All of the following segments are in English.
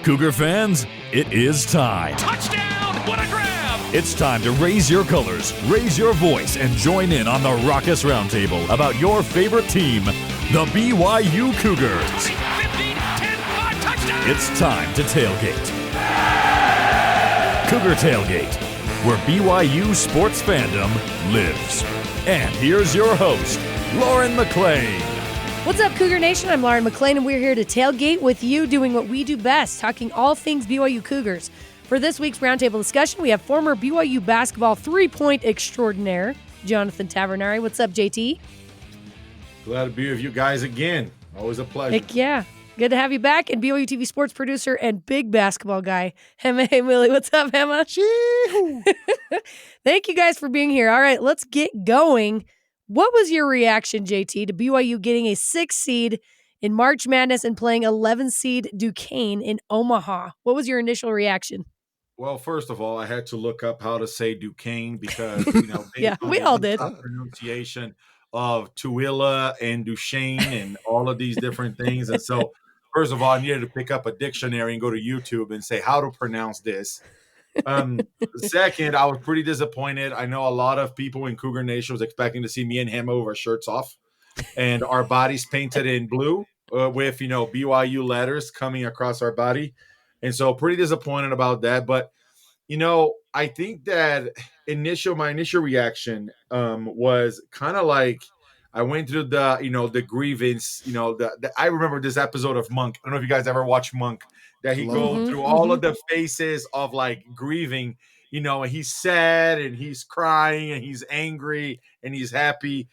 Cougar fans, it is time. Touchdown! What a grab! It's time to raise your colors, raise your voice, and join in on the Raucous Roundtable about your favorite team, the BYU Cougars. 20, 15, 10, 5, touchdown! It's time to tailgate. Cougar Tailgate, where BYU sports fandom lives. And here's your host, Lauren McClain. What's up, Cougar Nation? I'm Lauren McClain, and we're here to tailgate with you, doing what we do best, talking all things BYU Cougars. For this week's roundtable discussion, we have former BYU basketball three-point extraordinaire, Jonathan Tavernari. What's up, JT? Glad to be with you guys again. Always a pleasure. Heck yeah. Good to have you back. And BYUtv sports producer and big basketball guy, Hema Heimuli. What's up, Hema? Thank you guys for being here. All right, let's get going. What was your reaction, JT, to BYU getting a 6 seed in March Madness and playing 11 seed Duquesne in Omaha? What was your initial reaction? Well, first of all, I had to look up how to say Duquesne because, Yeah, we all did. Pronunciation of Tooele and Duchesne and all of these different things. And so, first of all, I needed to pick up a dictionary and go to YouTube and say how to pronounce this. Second, I was pretty disappointed. I know a lot of people in Cougar Nation was expecting to see me and him with our shirts off and our bodies painted in blue with, BYU letters coming across our body. And so pretty disappointed about that. But, I think that my initial reaction was kind of like I went through the grievance, I remember this episode of Monk. I don't know if you guys ever watched Monk, that he goes through all of the phases of like grieving, and he's sad and he's crying and he's angry and he's happy.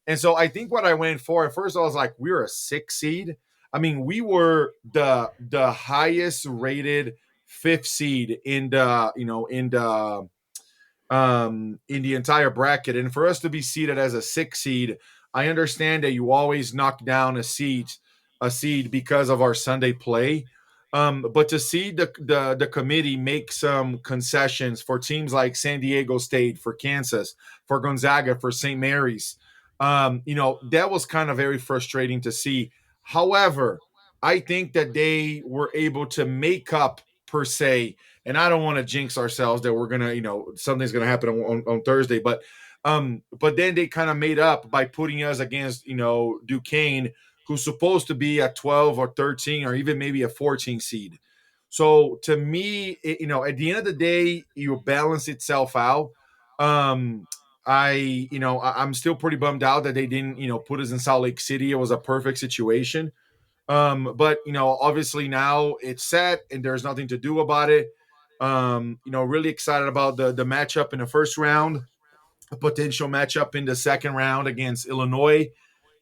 And so I think what I went for at first, I was like, we were a 6 seed. I mean, we were the highest rated 5th seed in the entire bracket. And for us to be seeded as a 6 seed, I understand that you always knock down a seed because of our Sunday play. But to see the committee make some concessions for teams like San Diego State, for Kansas, for Gonzaga, for St. Mary's, that was kind of very frustrating to see. However, I think that they were able to make up per se, and I don't want to jinx ourselves that we're gonna, something's gonna happen on Thursday, but then they kind of made up by putting us against, Duquesne, who's supposed to be a 12 or 13 or even maybe a 14 seed. So to me, at the end of the day, you balance itself out. I'm still pretty bummed out that they didn't, put us in Salt Lake City. It was a perfect situation. But, obviously now it's set and there's nothing to do about it. Really excited about the matchup in the first round, a potential matchup in the second round against Illinois.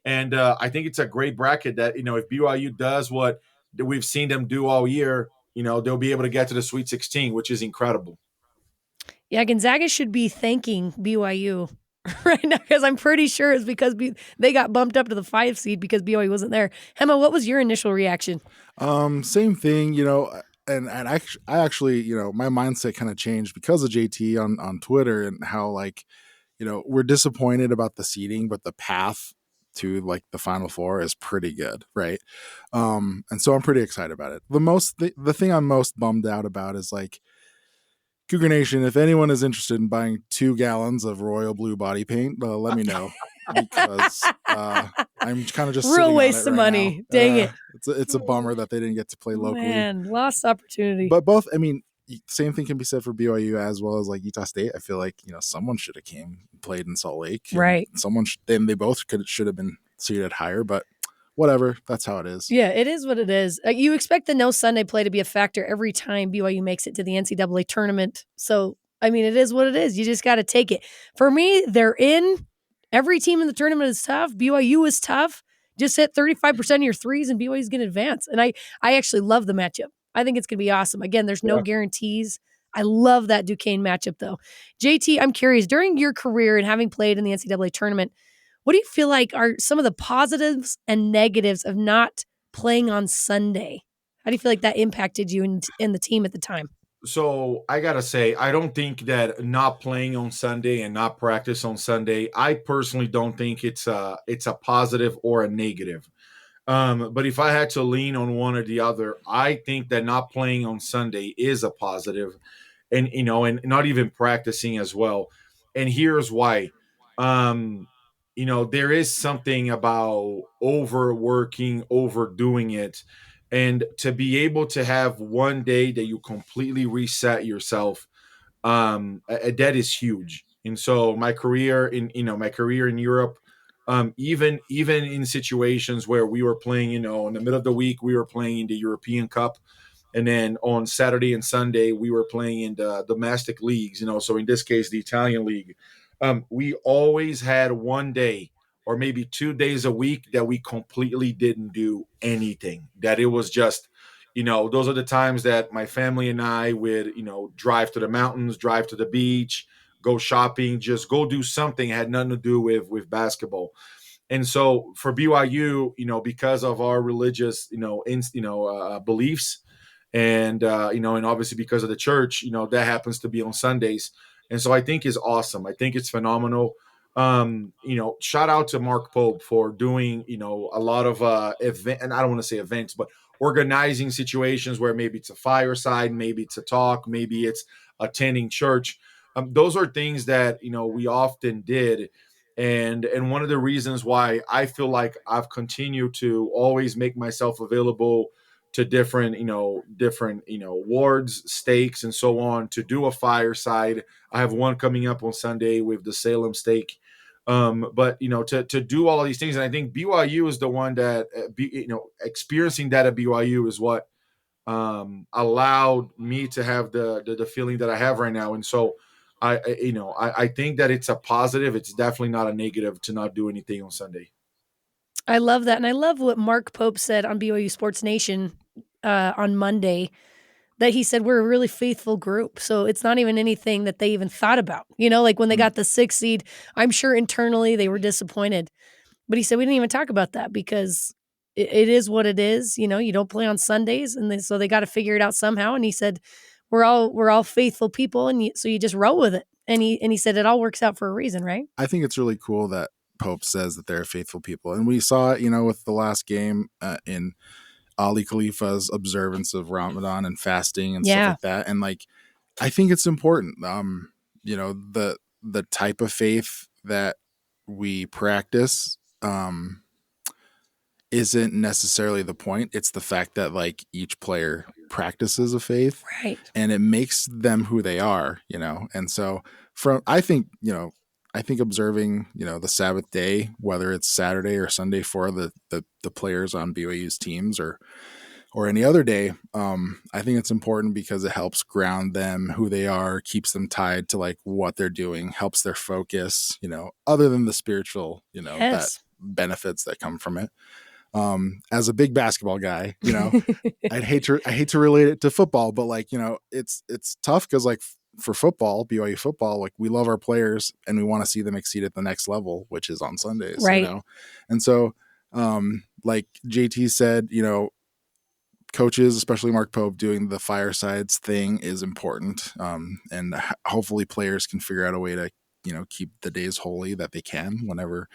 And I think it's a great bracket that, if BYU does what we've seen them do all year, they'll be able to get to the Sweet 16, which is incredible. Yeah, Gonzaga should be thanking BYU right now because I'm pretty sure it's because they got bumped up to the 5 seed because BYU wasn't there. Hema, what was your initial reaction? Same thing, and I actually, my mindset kind of changed because of JT on Twitter and how we're disappointed about the seeding, but the path to the Final Four is pretty good, right? And so I'm pretty excited about it. The thing I'm most bummed out about is Cougar Nation, if anyone is interested in buying 2 gallons of royal blue body paint, let me know because I'm kind of just real waste of money. Now. Dang it! It's a bummer that they didn't get to play locally. Man, lost opportunity. But both, same thing can be said for BYU as well as Utah State. I feel like someone should have came and played in Salt Lake, right? Then they both should have been seated higher, but whatever. That's how it is. Yeah, it is what it is. You expect the no Sunday play to be a factor every time BYU makes it to the NCAA tournament. So, it is what it is. You just got to take it. For me, they're in. Every team in the tournament is tough. BYU is tough. Just hit 35% of your threes and BYU's going to advance. And I actually love the matchup. I think it's going to be awesome. Again, there's no guarantees. I love that Duquesne matchup, though. JT, I'm curious, during your career and having played in the NCAA tournament, what do you feel like are some of the positives and negatives of not playing on Sunday? How do you feel like that impacted you and the team at the time? So I got to say, I don't think that not playing on Sunday and not practice on Sunday, I personally don't think it's a positive or a negative. But if I had to lean on one or the other, I think that not playing on Sunday is a positive, and and not even practicing as well. And here's why. Um, there is something about overworking, overdoing it, and to be able to have one day that you completely reset yourself, that is huge. And so my career in Europe, even in situations where we were playing, in the middle of the week we were playing in the European Cup, and then on Saturday and Sunday we were playing in the domestic leagues, so in this case the Italian league. We always had one day or maybe 2 days a week that we completely didn't do anything, that it was just, those are the times that my family and I would, drive to the mountains, drive to the beach, go shopping, just go do something. It had nothing to do with basketball. And so for BYU, because of our religious, beliefs, and and obviously because of the church, that happens to be on Sundays. And so I think is awesome. I think it's phenomenal. Shout out to Mark Pope for doing, a lot of event, and I don't want to say events, but organizing situations where maybe it's a fireside, maybe it's a talk, maybe it's attending church. Those are things that we often did, and one of the reasons why I feel like I've continued to always make myself available to different wards, stakes, and so on, to do a fireside. I have one coming up on Sunday with the Salem stake. But to do all of these things, and I think BYU is the one that experiencing that at BYU is what allowed me to have the feeling that I have right now. And so I think that it's a positive. It's definitely not a negative to not do anything on Sunday. I love that. And I love what Mark Pope said on BYU Sports Nation on Monday, that he said we're a really faithful group. So it's not even anything that they even thought about. Like when they got the 6th seed, I'm sure internally they were disappointed. But he said we didn't even talk about that because it is what it is. You don't play on Sundays, and so they got to figure it out somehow. And he said we're all faithful people, and so you just roll with it. And he said it all works out for a reason, right? I think it's really cool that Pope says that they're faithful people, and we saw it, with the last game in Ali Khalifa's observance of Ramadan and fasting and stuff like that. And I think it's important. The type of faith that we practice isn't necessarily the point. It's the fact that each player practices a faith, right? And it makes them who they are, And so I think observing, the Sabbath day, whether it's Saturday or Sunday for the players on BYU's teams or any other day, I think it's important because it helps ground them, who they are, keeps them tied to what they're doing, helps their focus, other than the spiritual, that benefits that come from it. As a big basketball guy, I hate to relate it to football, but it's tough because for football, BYU football, we love our players and we want to see them exceed at the next level, which is on Sundays, right? And so, like JT said, coaches, especially Mark Pope, doing the firesides thing is important. And hopefully players can figure out a way to, keep the days holy that they can whenever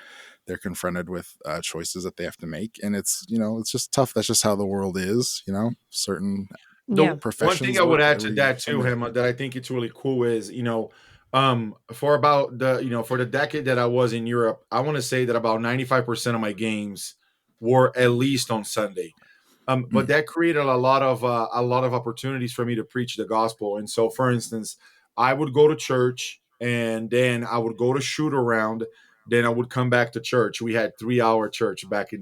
they're confronted with choices that they have to make. And it's just tough. That's just how the world is, certain professions. One thing I would add to that too, Hema, that I think it's really cool is, for about for the decade that I was in Europe, I want to say that about 95% of my games were at least on Sunday. But that created a lot of opportunities for me to preach the gospel. And so, for instance, I would go to church and then I would go to shoot around. Then I would come back to church. We had 3-hour church back in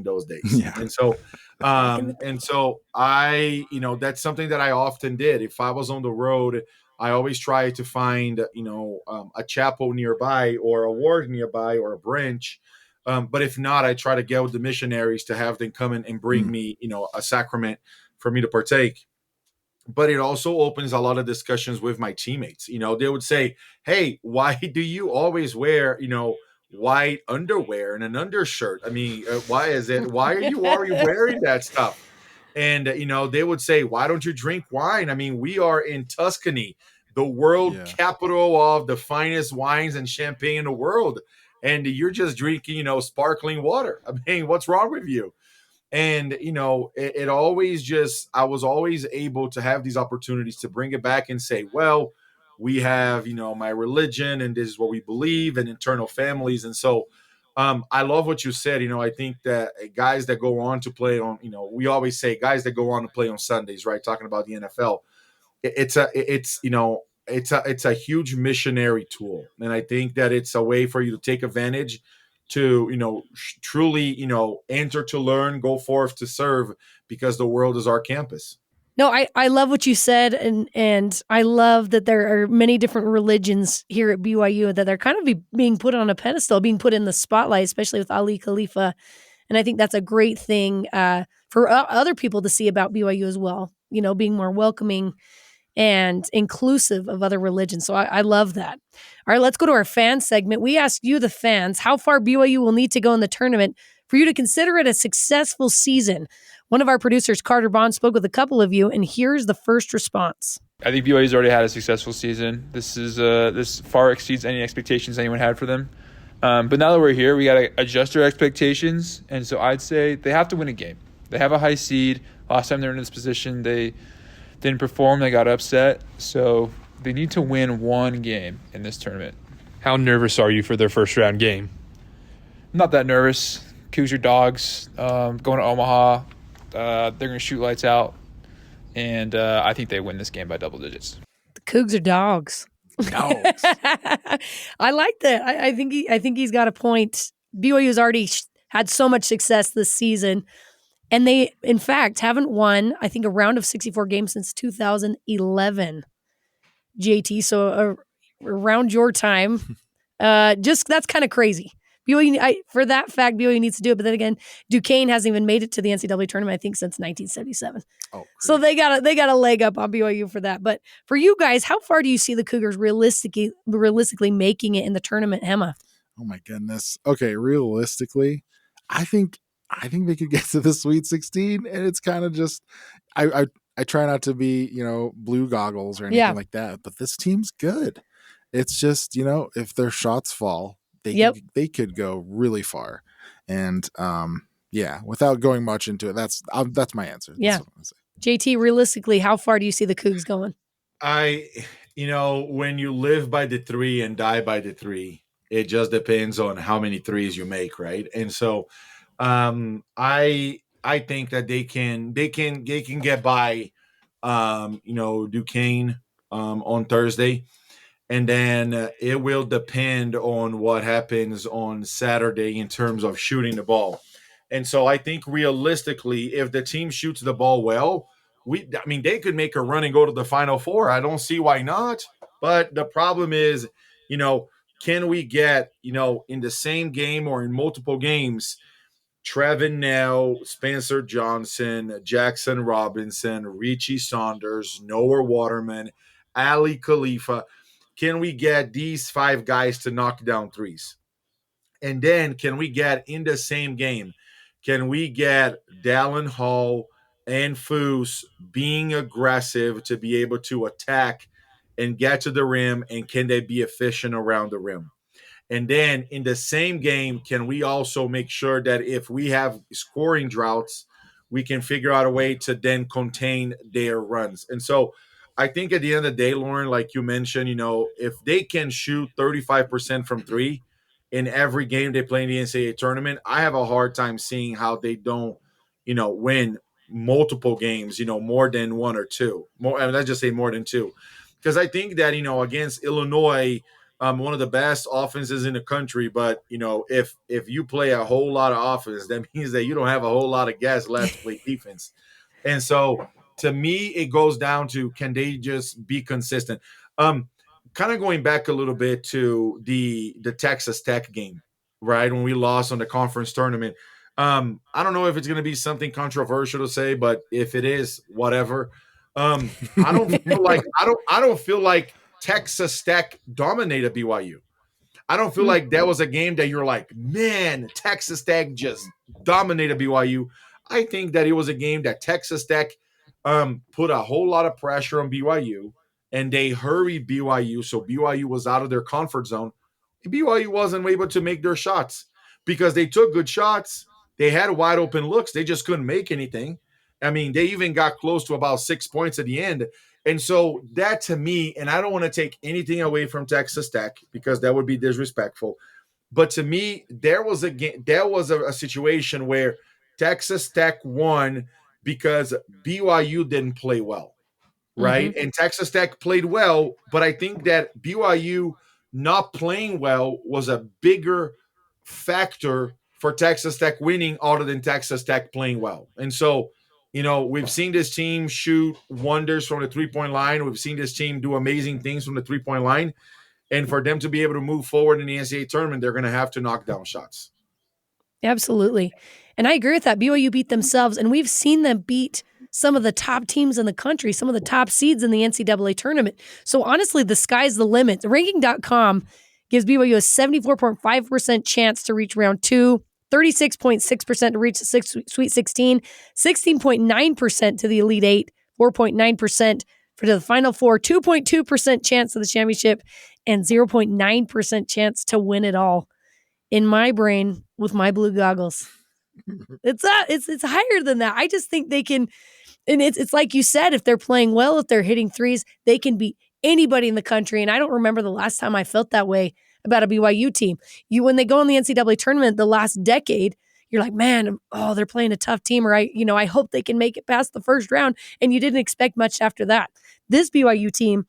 those days. Yeah. And so, I, that's something that I often did. If I was on the road, I always tried to find, a chapel nearby or a ward nearby or a branch. But if not, I try to get with the missionaries to have them come in and bring me, a sacrament for me to partake. But it also opens a lot of discussions with my teammates. They would say, "Hey, why do you always wear, white underwear and an undershirt? I mean, why are you already wearing that stuff?" And, they would say, "Why don't you drink wine? I mean, we are in Tuscany, the world capital of the finest wines and champagne in the world. And you're just drinking, sparkling water. I mean, what's wrong with you?" And it always just, I was always able to have these opportunities to bring it back and say, well, we have my religion and this is what we believe and internal families. And so I love what you said. I think that guys that go on to play on, we always say guys that go on to play on Sundays, right, talking about the NFL, it's a huge missionary tool. And I think that it's a way for you to take advantage to truly enter to learn, go forth to serve, because the world is our campus. No, I love what you said, and I love that there are many different religions here at BYU that are kind of being put on a pedestal, being put in the spotlight, especially with Ali Khalifa. And I think that's a great thing for other people to see about BYU as well, being more welcoming and inclusive of other religions. So I love that. All right, let's go to our fan segment. We asked you, the fans, how far BYU will need to go in the tournament for you to consider it a successful season. One of our producers, Carter Bond, spoke with a couple of you, and here's the first response. I think BYU's already had a successful season. This far exceeds any expectations anyone had for them. But now that we're here, we got to adjust our expectations. And so I'd say they have to win a game. They have a high seed. Last time they were in this position, they didn't perform. They got upset. So they need to win one game in this tournament. How nervous are you for their first round game? I'm not that nervous. Cougars are dogs. Going to Omaha. They're going to shoot lights out. And I think they win this game by double digits. The Cougs are dogs. Dogs. I like that. I think he's got a point. BYU has already had so much success this season, and they, in fact, haven't won, I think, a round of 64 games since 2011. JT, so around your time, just that's kind of crazy. BYU, for that fact, BYU needs to do it. But then again, Duquesne hasn't even made it to the NCAA tournament, I think, since 1977. Oh, so they got a leg up on BYU for that. But for you guys, how far do you see the Cougars realistically making it in the tournament, Hema? Oh my goodness. Okay, realistically, I think they could get to the Sweet 16, and it's kind of just I try not to be blue goggles or anything like that, but this team's good. It's just if their shots fall, they could go really far, and without going much into it, that's my answer. Yeah, JT, realistically, how far do you see the Cougs going? When you live by the three and die by the three, it just depends on how many threes you make, right? And so, I think that they can get by, Duquesne on Thursday. And then it will depend on what happens on Saturday in terms of shooting the ball. And so I think realistically, if the team shoots the ball well, they could make a run and go to the Final Four. I don't see why not. But the problem is, can we get, in the same game or in multiple games, Trevin Nell, Spencer Johnson, Jackson Robinson, Richie Saunders, Noah Waterman, Ali Khalifa. Can we get these five guys to knock down threes? And then can we get in the same game? Can we get Dallin Hall and Foose being aggressive to be able to attack and get to the rim? And can they be efficient around the rim? And then in the same game, can we also make sure that if we have scoring droughts, we can figure out a way to then contain their runs? And so I think at the end of the day, Lauren, like you mentioned, if they can shoot 35% from three in every game they play in the NCAA tournament, I have a hard time seeing how they don't, win multiple games, more than one or two. Let's just say more than two. Because I think that, against Illinois, one of the best offenses in the country, but, if you play a whole lot of offense, that means that you don't have a whole lot of gas left to play defense. And so, to me, it goes down to, can they just be consistent? Kind of going back a little bit to the Texas Tech game, right? When we lost on the conference tournament. I don't know if it's going to be something controversial to say, but if it is, whatever. I don't feel like Texas Tech dominated BYU. I don't feel like that was a game that you're like, man, Texas Tech just dominated BYU. I think that it was a game that Texas Tech put a whole lot of pressure on BYU, and they hurried BYU, so BYU was out of their comfort zone. BYU wasn't able to make their shots because they took good shots, They had wide open looks. They just couldn't make anything. I mean, they even got close to about 6 points at the end. And so that to me, and I don't want to take anything away from Texas Tech because that would be disrespectful. But to me, there was a situation where Texas Tech won because BYU didn't play well, right? And Texas Tech played well, but I think that BYU not playing well was a bigger factor for Texas Tech winning other than Texas Tech playing well. And so, we've seen this team shoot wonders from the three-point line. We've seen this team do amazing things from the three-point line. And for them to be able to move forward in the NCAA tournament, they're going to have to knock down shots. Absolutely. And I agree with that. BYU beat themselves, and we've seen them beat some of the top teams in the country, some of the top seeds in the NCAA tournament. So honestly, the sky's the limit. Ranking.com gives BYU a 74.5% chance to reach round 2, 36.6% to reach the Sweet 16, 16.9% to the Elite 8, 4.9% for the Final Four, 2.2% chance to the championship, and 0.9% chance to win it all. In my brain, with my blue goggles, it's higher than that. I just think they can, and it's like you said, if they're playing well, if they're hitting threes, they can beat anybody in the country. And I don't remember the last time I felt that way about a BYU team. When they go in the NCAA tournament the last decade, you're like, man, they're playing a tough team, or I hope they can make it past the first round. And you didn't expect much after that. This BYU team,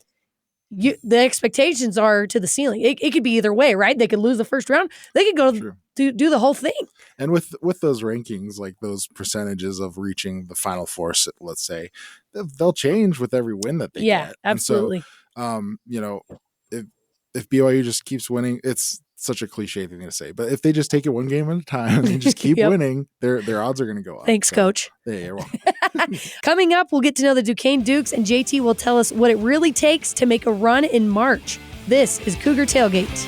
the expectations are to the ceiling. It could be either way, right? They could lose the first round. They could go do the whole thing. And with those rankings, like those percentages of reaching the Final Four, let's say, they'll change with every win that they get. Yeah, absolutely. And so, if BYU just keeps winning, it's such a cliche thing to say, but if they just take it one game at a time and just keep winning, their odds are going to go up. Thanks, Coach. Yeah, you're welcome. Coming up, we'll get to know the Duquesne Dukes, and JT will tell us what it really takes to make a run in March. This is Cougar Tailgate.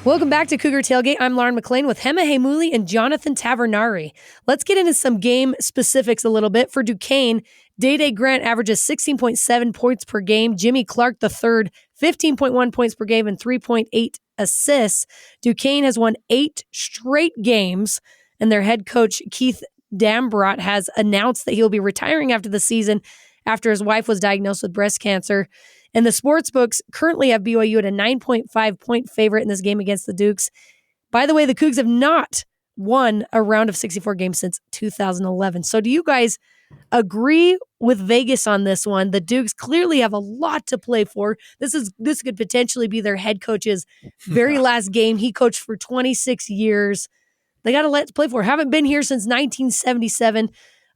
Welcome back to Cougar Tailgate. I'm Lauren McClain with Hema Heimuli and Jonathan Tavernari. Let's get into some game specifics a little bit. For Duquesne, Day-Day Grant averages 16.7 points per game. Jimmy Clark III, 15.1 points per game and 3.8 assists. Duquesne has won 8 straight games, and their head coach, Keith Dambrot, has announced that he will be retiring after the season after his wife was diagnosed with breast cancer. And the sportsbooks currently have BYU at a 9.5 point favorite in this game against the Dukes. By the way, the Cougs have not won a round of 64 games since 2011. So do you guys agree with Vegas on this one? The Dukes clearly have a lot to play for. This could potentially be their head coach's very last game. He coached for 26 years. They got a lot to play for. Haven't been here since 1977.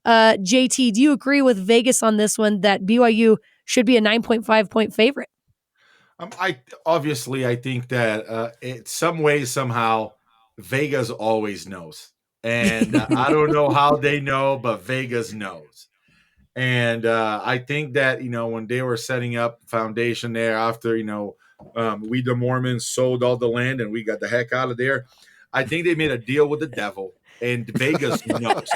JT, do you agree with Vegas on this one that BYU should be a 9.5 point favorite? I think that in some way, somehow, Vegas always knows. And I don't know how they know, but Vegas knows. And I think that, when they were setting up foundation there after, we the Mormons sold all the land and we got the heck out of there, I think they made a deal with the devil. And Vegas knows.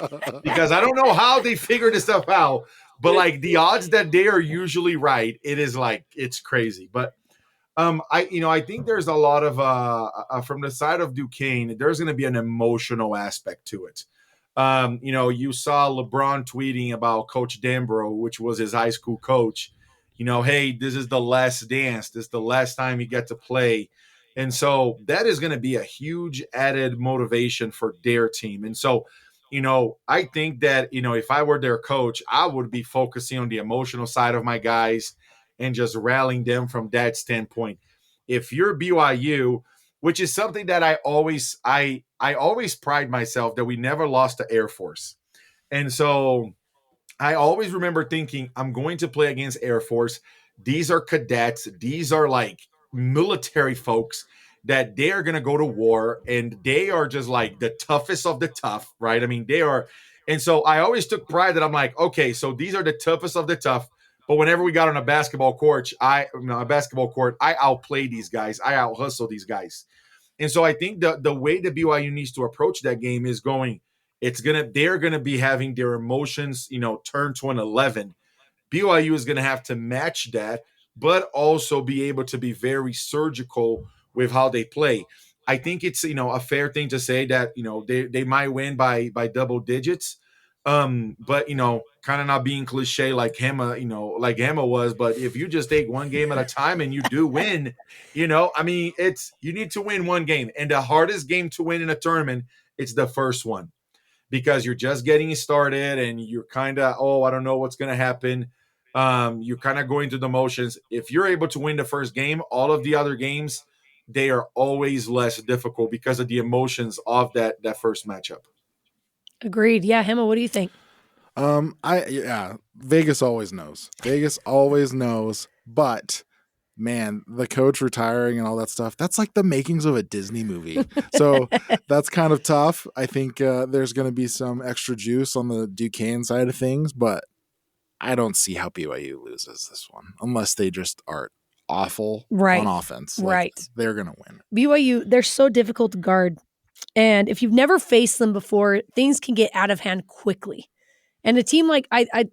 Because I don't know how they figured this stuff out. But like the odds that they are usually right, it is like it's crazy. But I think there's a lot of from the side of Duquesne, there's going to be an emotional aspect to it. You saw LeBron tweeting about Coach Dambro, which was his high school coach. Hey, this is the last dance. This is the last time you get to play. And so that is going to be a huge added motivation for their team. And so I think that, if I were their coach, I would be focusing on the emotional side of my guys and just rallying them from that standpoint. If you're BYU, which is something that I always pride myself that we never lost to Air Force. And so I always remember thinking, I'm going to play against Air Force. These are cadets. These are like military folks that they are going to go to war, and they are just like the toughest of the tough, right? I mean, they are. And so I always took pride that I'm like, okay, so these are the toughest of the tough. But whenever we got on a basketball court, I outplay these guys. I out hustle these guys. And so I think the way the BYU needs to approach that game is they're going to be having their emotions, turned to an 11. BYU is going to have to match that but also be able to be very surgical with how they play. I think it's a fair thing to say that they might win by double digits, but kind of not being cliche like Hema was. But if you just take one game at a time and you do win, I mean, you need to win one game, and the hardest game to win in a tournament, it's the first one, because you're just getting started and you're kind of, I don't know what's going to happen. You're kind of going through the motions. If you're able to win the first game, all of the other games, they are always less difficult because of the emotions of that first matchup. Agreed. Yeah, Hema, what do you think? Vegas always knows. Vegas always knows, but man, the coach retiring and all that stuff, that's like the makings of a Disney movie. So that's kind of tough. I think there's going to be some extra juice on the Duquesne side of things, but I don't see how BYU loses this one unless they just are awful on offense. They're going to win. BYU, they're so difficult to guard. And if you've never faced them before, things can get out of hand quickly. And a team like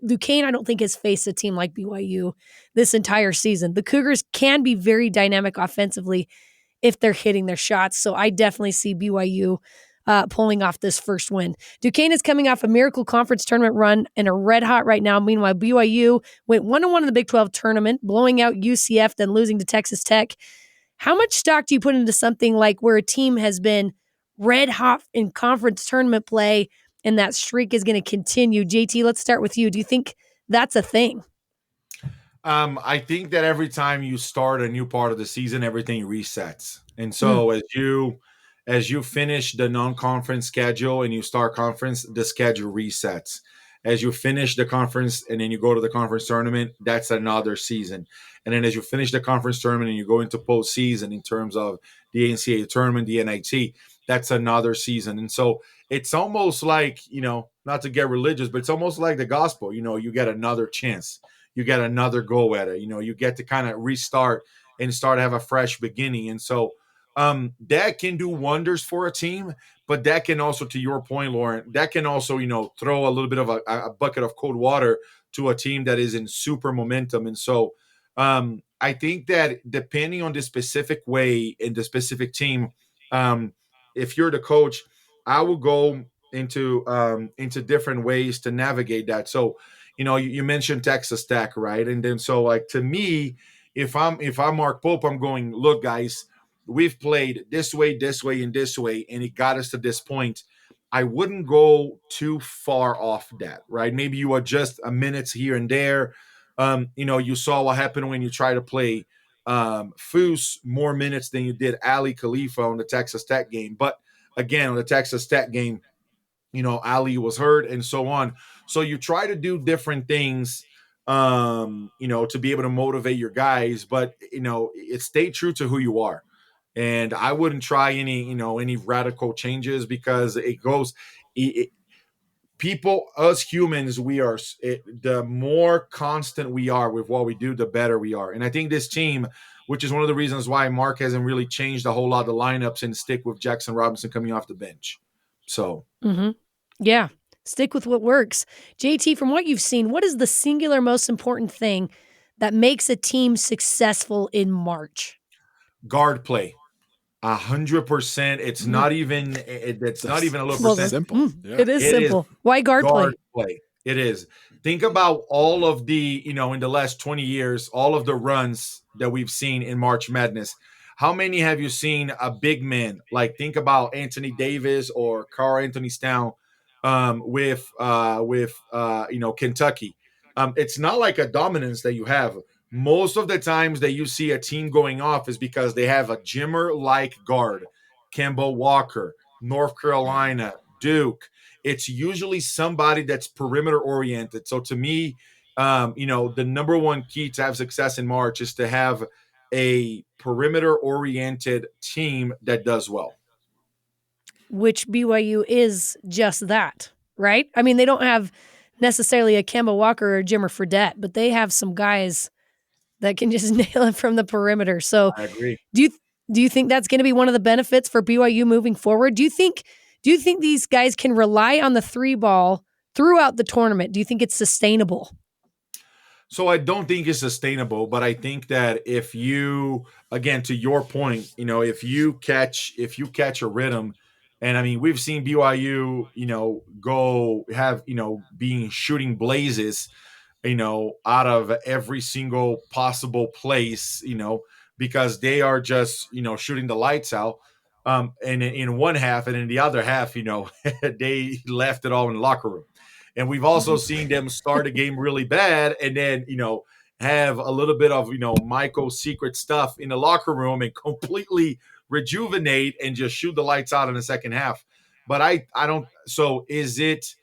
Duquesne, I don't think has faced a team like BYU this entire season. The Cougars can be very dynamic offensively if they're hitting their shots. So I definitely see BYU pulling off this first win. Duquesne is coming off a miracle conference tournament run and are red hot right now. Meanwhile, BYU went 1-1 in the Big 12 tournament, blowing out UCF, then losing to Texas Tech. How much stock do you put into something like where a team has been red hot in conference tournament play and that streak is going to continue? JT, let's start with you. Do you think that's a thing? I think that every time you start a new part of the season, everything resets. And so as you finish the non-conference schedule and you start conference, the schedule resets. As you finish the conference and then you go to the conference tournament, that's another season. And then as you finish the conference tournament and you go into postseason in terms of the NCAA tournament, the NIT, that's another season. And so it's almost like, not to get religious, but it's almost like the gospel. You get another chance. You get another go at it. You get to kind of restart and start to have a fresh beginning. And so that can do wonders for a team, but that can also, to your point, Lauren, that can also, throw a little bit of a bucket of cold water to a team that is in super momentum. And so I think that depending on the specific way and the specific team, if you're the coach, I will go into different ways to navigate that. So, you mentioned Texas Tech, right? And then so like to me, if I'm Mark Pope, I'm going, look, guys, we've played this way, and this way, and it got us to this point. I wouldn't go too far off that, right? Maybe you adjust a minutes here and there. You saw what happened when you try to play Foose more minutes than you did Ali Khalifa on the Texas Tech game. But again, on the Texas Tech game, Ali was hurt and so on. So you try to do different things, to be able to motivate your guys, but, stay true to who you are. And I wouldn't try any radical changes because people, us humans, the more constant we are with what we do, the better we are. And I think this team, which is one of the reasons why Mark hasn't really changed a whole lot of the lineups and stick with Jackson Robinson coming off the bench. So, yeah, stick with what works. JT, from what you've seen, what is the singular most important thing that makes a team successful in March? Guard play. 100%. It's not even. It's not even a little percent. Simple. It is simple. Why guard play? It is. Think about all of the, in the last 20 years, all of the runs that we've seen in March Madness. How many have you seen a big man? Like think about Anthony Davis or Karl Anthony Towns with Kentucky. It's not like a dominance that you have. Most of the times that you see a team going off is because they have a Jimmer-like guard, Kemba Walker, North Carolina, Duke. It's usually somebody that's perimeter-oriented. So to me, the number one key to have success in March is to have a perimeter-oriented team that does well. Which BYU is just that, right? I mean, they don't have necessarily a Kemba Walker or a Jimmer Fredette, but they have some guys that can just nail it from the perimeter. So I agree. Do you think that's going to be one of the benefits for BYU moving forward? Do you think these guys can rely on the three ball throughout the tournament? Do you think it's sustainable? So I don't think it's sustainable, but I think that if you, again, to your point, if you catch a rhythm, and I mean, we've seen BYU, go have, being shooting blazes, out of every single possible place, because they are just, shooting the lights out. And in one half, and in the other half, they left it all in the locker room. And we've also seen them start a game really bad and then, have a little bit of, Michael's secret stuff in the locker room and completely rejuvenate and just shoot the lights out in the second half. But I don't. So is it,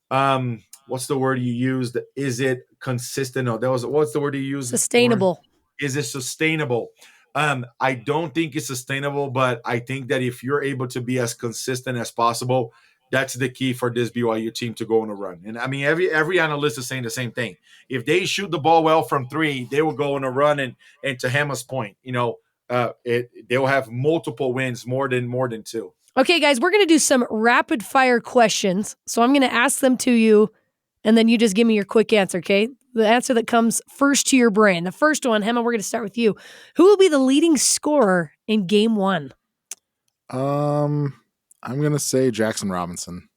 what's the word you used? Is it consistent? No, what's the word you used? Sustainable. Is it sustainable? I don't think it's sustainable, but I think that if you're able to be as consistent as possible, that's the key for this BYU team to go on a run. And I mean, every analyst is saying the same thing. If they shoot the ball well from three, they will go on a run. And to Hema's point, they will have multiple wins, more than two. Okay, guys, we're going to do some rapid fire questions. So I'm going to ask them to you, and then you just give me your quick answer, okay? The answer that comes first to your brain. The first one, Hema, we're going to start with you. Who will be the leading scorer in game one? I'm going to say Jackson Robinson.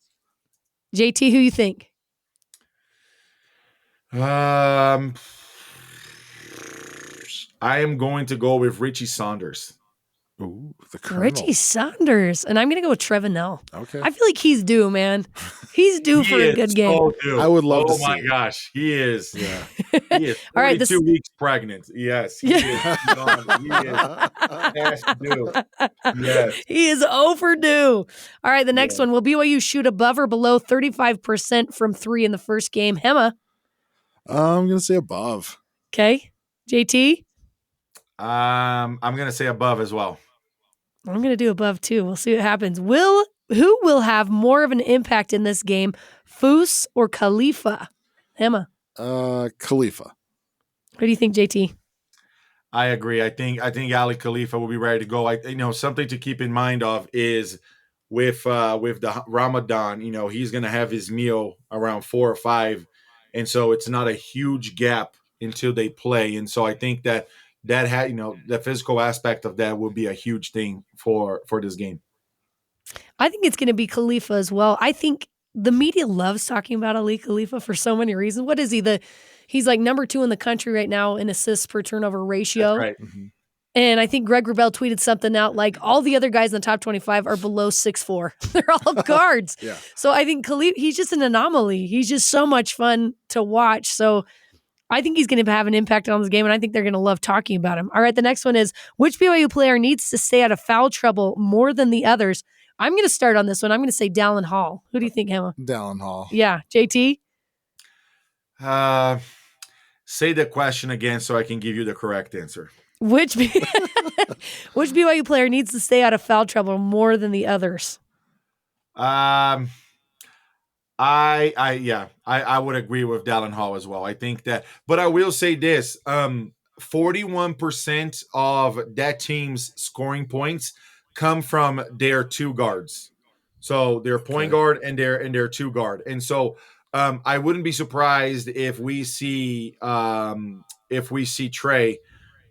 JT, who you think? I am going to go with Richie Saunders. Ooh, the Colonel. Richie Saunders. And I'm going to go with Trevinell. Okay. I feel like he's due, man. He's due for a good game. So due. I would love to see Oh, my it. gosh. He is. Yeah. He is All right, 2 weeks pregnant. Yes. He is. He is past due. Yes. He is overdue. All right, the next one. Will BYU shoot above or below 35% from three in the first game? Hema. I'm going to say above. Okay. JT. I'm going to say above as well. I'm going to do above too. We'll see what happens. Who will have more of an impact in this game, Foose or Khalifa? Hema. Khalifa. What do you think, JT? I agree. I think Ali Khalifa will be ready to go. Something to keep in mind of is with the Ramadan, he's going to have his meal around 4 or 5. And so it's not a huge gap until they play. And so I think that the physical aspect of that will be a huge thing for this game. I think it's going to be Khalifa as well. I think the media loves talking about Ali Khalifa for so many reasons. What is he? He's like number 2 in the country right now in assists per turnover ratio. That's right. Mm-hmm. And I think Greg Wrubell tweeted something out like all the other guys in the top 25 are below 6'4". They're all guards. Yeah. So I think Khalifa, he's just an anomaly. He's just so much fun to watch. So I think he's going to have an impact on this game, and I think they're going to love talking about him. All right, the next one is, which BYU player needs to stay out of foul trouble more than the others? I'm going to start on this one. I'm going to say Dallin Hall. Who do you think, Hema? Dallin Hall. Yeah. JT? Say the question again so I can give you the correct answer. Which BYU player needs to stay out of foul trouble more than the others? I would agree with Dallin Hall as well. I think that, but I will say this: 41% of that team's scoring points come from their 2 guards. So their point guard and their 2 guard. And so I wouldn't be surprised if we see Trey,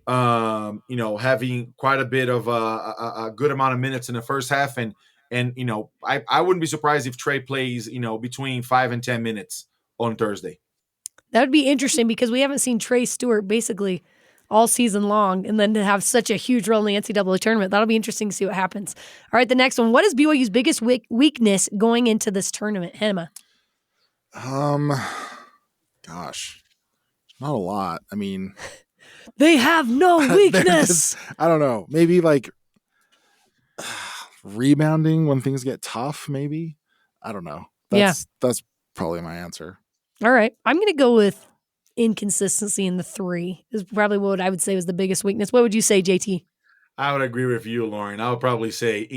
having quite a bit of a good amount of minutes in the first half. And I wouldn't be surprised if Trey plays, between 5 and 10 minutes on Thursday. That would be interesting because we haven't seen Trey Stewart basically all season long, and then to have such a huge role in the NCAA tournament. That'll be interesting to see what happens. All right, the next one. What is BYU's biggest weakness going into this tournament? Hema. Gosh, not a lot. I mean, they have no weakness. I don't know. Maybe like rebounding when things get tough, maybe. I don't know. That's probably my answer. All right. I'm going to go with inconsistency in the 3 is probably what I would say was the biggest weakness. What would you say, JT? I would agree with you, Lauren. I would probably say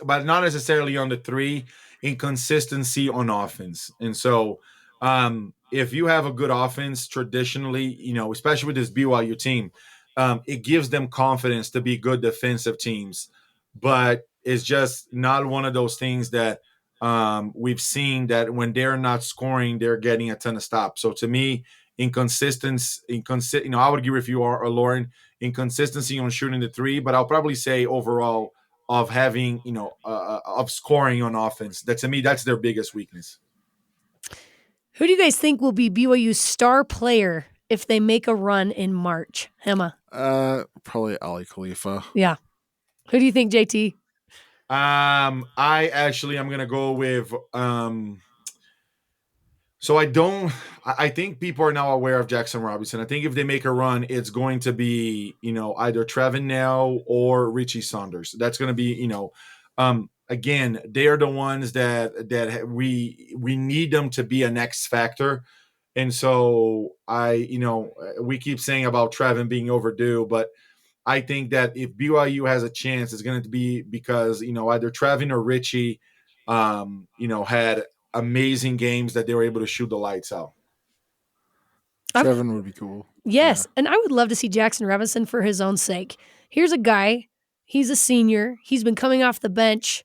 but not necessarily on the 3, inconsistency on offense. And so if you have a good offense traditionally, especially with this BYU team, it gives them confidence to be good defensive teams. But it's just not one of those things that we've seen that when they're not scoring, they're getting a ton of stops. So to me, inconsistency. I would agree with you, or Lauren, inconsistency on shooting the three, but I'll probably say overall of having, of scoring on offense. That to me, that's their biggest weakness. Who do you guys think will be BYU's star player if they make a run in March? Hema. Probably Ali Khalifa. Yeah. Who do you think, JT? I'm gonna go with so I think people are now aware of Jackson Robinson. I think if they make a run, it's going to be, either Trevin Now or Richie Saunders. That's going to be, again, they are the ones that we need them to be an X factor. And so we keep saying about Trevin being overdue, but I think that if BYU has a chance, it's going to be because, either Trevin or Richie, had amazing games that they were able to shoot the lights out. Trevin would be cool. Yes, and I would love to see Jackson Robinson for his own sake. Here's a guy, he's a senior. He's been coming off the bench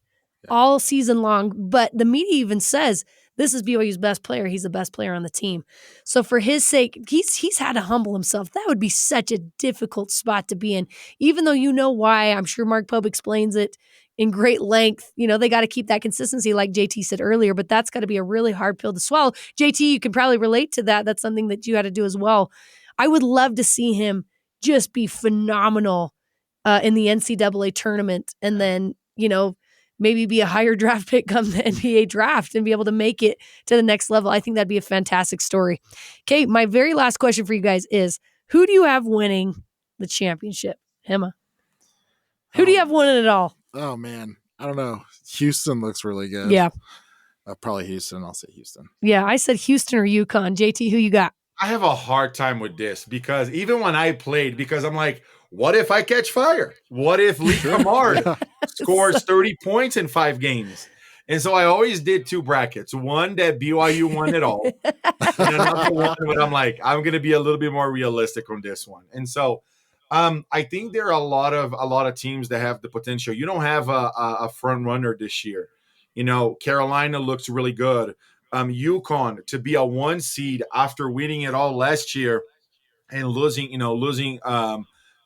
all season long, but the media even says this is BYU's best player. He's the best player on the team. So for his sake, he's had to humble himself. That would be such a difficult spot to be in, even though you know why. I'm sure Mark Pope explains it in great length. They got to keep that consistency like JT said earlier, but that's got to be a really hard pill to swallow. JT, you can probably relate to that. That's something that you had to do as well. I would love to see him just be phenomenal in the NCAA tournament and then, maybe be a higher draft pick come the NBA draft and be able to make it to the next level. I think that'd be a fantastic story. Okay, my very last question for you guys is, who do you have winning the championship? Hema. Who do you have winning it all? Oh, man. I don't know. Houston looks really good. Yeah. Probably Houston. I'll say Houston. Yeah, I said Houston or UConn. JT, who you got? I have a hard time with this because even when I played, because I'm like, what if I catch fire? What if Lee Kamard scores 30 points in 5 games? And so I always did 2 brackets. One that BYU won it all. And another one, but I'm like, I'm going to be a little bit more realistic on this one. And so I think there are a lot of teams that have the potential. You don't have a front runner this year. Carolina looks really good. UConn to be a 1 seed after winning it all last year and losing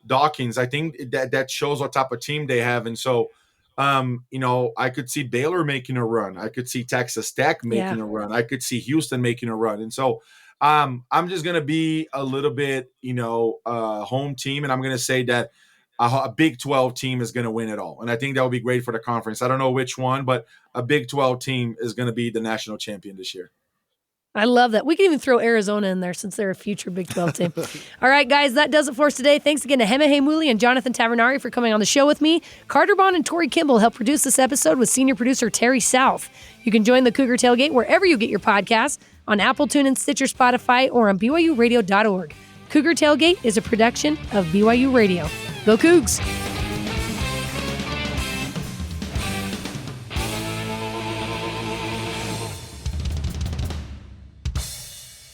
Dawkins. I think that shows what type of team they have. And so, I could see Baylor making a run. I could see Texas Tech making a run. I could see Houston making a run. And so, I'm just going to be a little bit, home team. And I'm going to say that a Big 12 team is going to win it all. And I think that would be great for the conference. I don't know which one, but a Big 12 team is going to be the national champion this year. I love that. We can even throw Arizona in there since they're a future Big 12 team. All right, guys, that does it for us today. Thanks again to Hema Heimuli and Jonathan Tavernari for coming on the show with me. Carter Bond and Tori Kimball helped produce this episode with senior producer Terry South. You can join the Cougar Tailgate wherever you get your podcasts, on Apple, TuneIn, Stitcher, Spotify, or on BYURadio.org. Cougar Tailgate is a production of BYU Radio. Go Cougs!